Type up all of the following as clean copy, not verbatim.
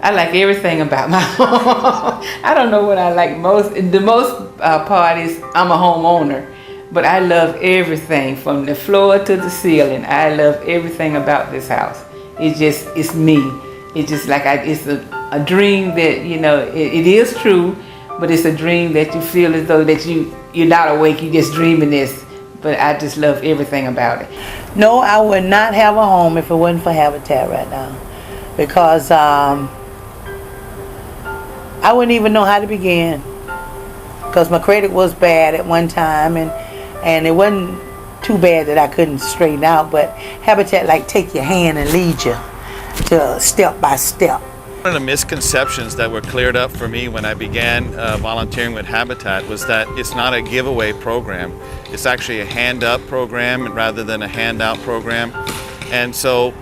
I like everything about my home. I don't know what I like most. The most part is I'm a homeowner, but I love everything from the floor to the ceiling. I love everything about this house. It's me. It's just like it's a dream that, you know, it is true, but it's a dream that you feel as though that you're not awake, you're just dreaming this. But I just love everything about it. No, I would not have a home if it wasn't for Habitat right now, because I wouldn't even know how to begin, because my credit was bad at one time, and it wasn't too bad that I couldn't straighten out, but Habitat like take your hand and lead you to step by step. One of the misconceptions that were cleared up for me when I began volunteering with Habitat was that it's not a giveaway program. It's actually a hand-up program rather than a handout program. And so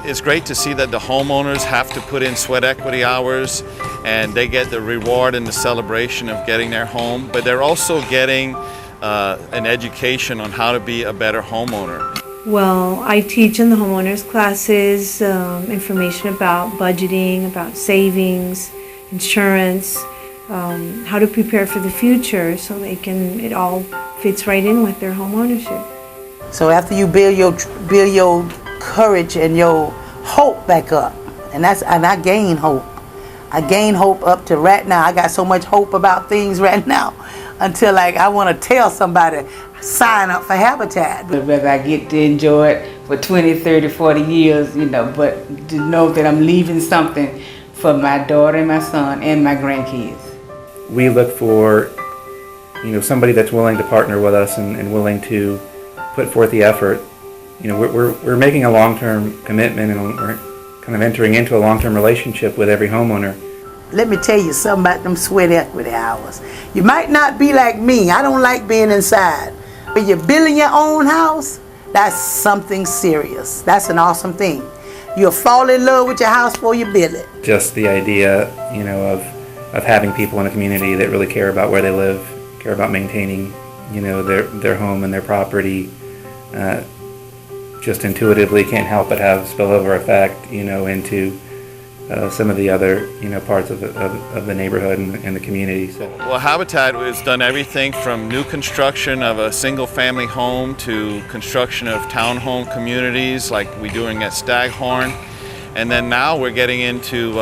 it's great to see that the homeowners have to put in sweat equity hours, and they get the reward and the celebration of getting their home, but they're also getting an education on how to be a better homeowner. Well, I teach in the homeowners classes information about budgeting, about savings, insurance, how to prepare for the future so it all fits right in with their home ownership. So after you build your courage and your hope back up, and I gain hope. I gain hope up to right now. I got so much hope about things right now until like I want to tell somebody, sign up for Habitat. Whether I get to enjoy it for 20, 30, 40 years, you know, but to know that I'm leaving something for my daughter and my son and my grandkids. We look for, you know, somebody that's willing to partner with us and willing to put forth the effort. You know, we're making a long-term commitment, and we're kind of entering into a long-term relationship with every homeowner. Let me tell you something about them sweat equity hours. You might not be like me. I don't like being inside. When you're building your own house, that's something serious. That's an awesome thing. You'll fall in love with your house before you build it. Just the idea, you know, of having people in a community that really care about where they live, care about maintaining, you know, their home and their property, just intuitively can't help but have spillover effect, you know, into some of the other, you know, parts of the neighborhood and the community. So. Well, Habitat has done everything from new construction of a single-family home to construction of townhome communities like we're doing at Staghorn, and then now we're getting into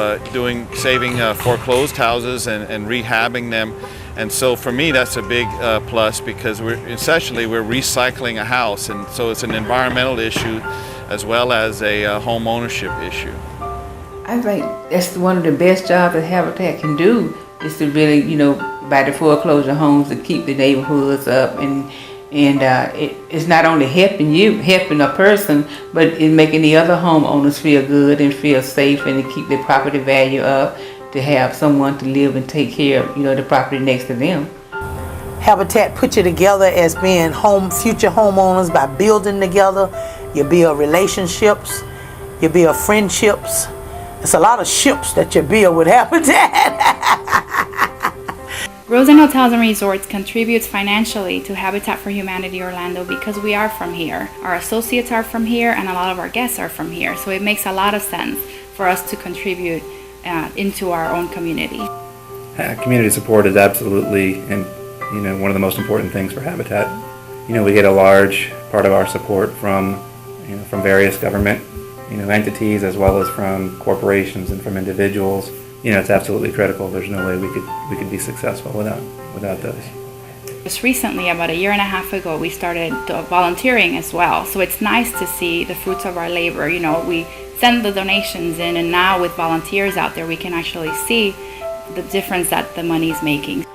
saving foreclosed houses and rehabbing them. And so for me, that's a big plus, because essentially we're recycling a house, and so it's an environmental issue as well as a home ownership issue. I think that's one of the best jobs that Habitat can do, is to really, you know, by the foreclosure homes, to keep the neighborhoods up, and it's not only helping a person, but it's making the other homeowners feel good and feel safe, and to keep their property value up, to have someone to live and take care of, you know, the property next to them. Habitat put you together as being future homeowners by building together. You build relationships, you build friendships. It's a lot of ships that you build with Habitat. Rosen Hotels and Resorts contributes financially to Habitat for Humanity Orlando because we are from here. Our associates are from here, and a lot of our guests are from here. So it makes a lot of sense for us to contribute into our own community. Community support is absolutely, and you know, one of the most important things for Habitat. You know, we get a large part of our support from, you know, from various government, you know, entities, as well as from corporations and from individuals. You know, it's absolutely critical. There's no way we could be successful without those. Just recently, about a year and a half ago, we started volunteering as well. So it's nice to see the fruits of our labor. You know, we send the donations in, and now with volunteers out there, we can actually see the difference that the money is making.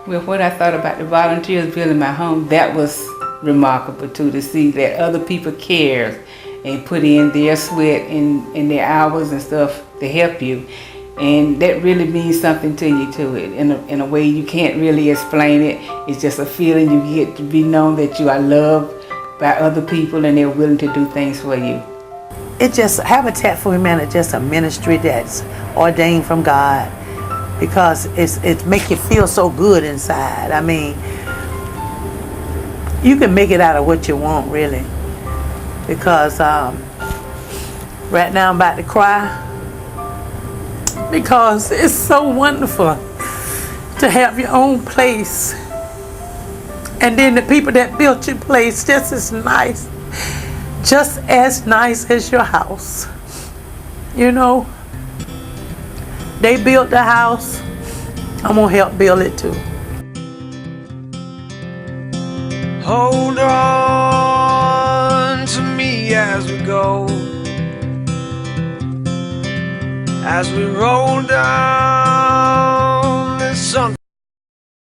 Well, what I thought about the volunteers building my home, that was remarkable too, to see that other people care and put in their sweat and their hours and stuff to help you. And that really means something to you too. In a way you can't really explain it. It's just a feeling you get to be known that you are loved by other people and they're willing to do things for you. It's just, Habitat for Humanity, just a ministry that's ordained from God, because it make you feel so good inside. I mean, you can make it out of what you want, really. Because right now I'm about to cry. because it's so wonderful to have your own place. And then the people that built your place just as nice as your house. You know, they built the house, I'm gonna help build it too. Hold on to me as we go, as we roll down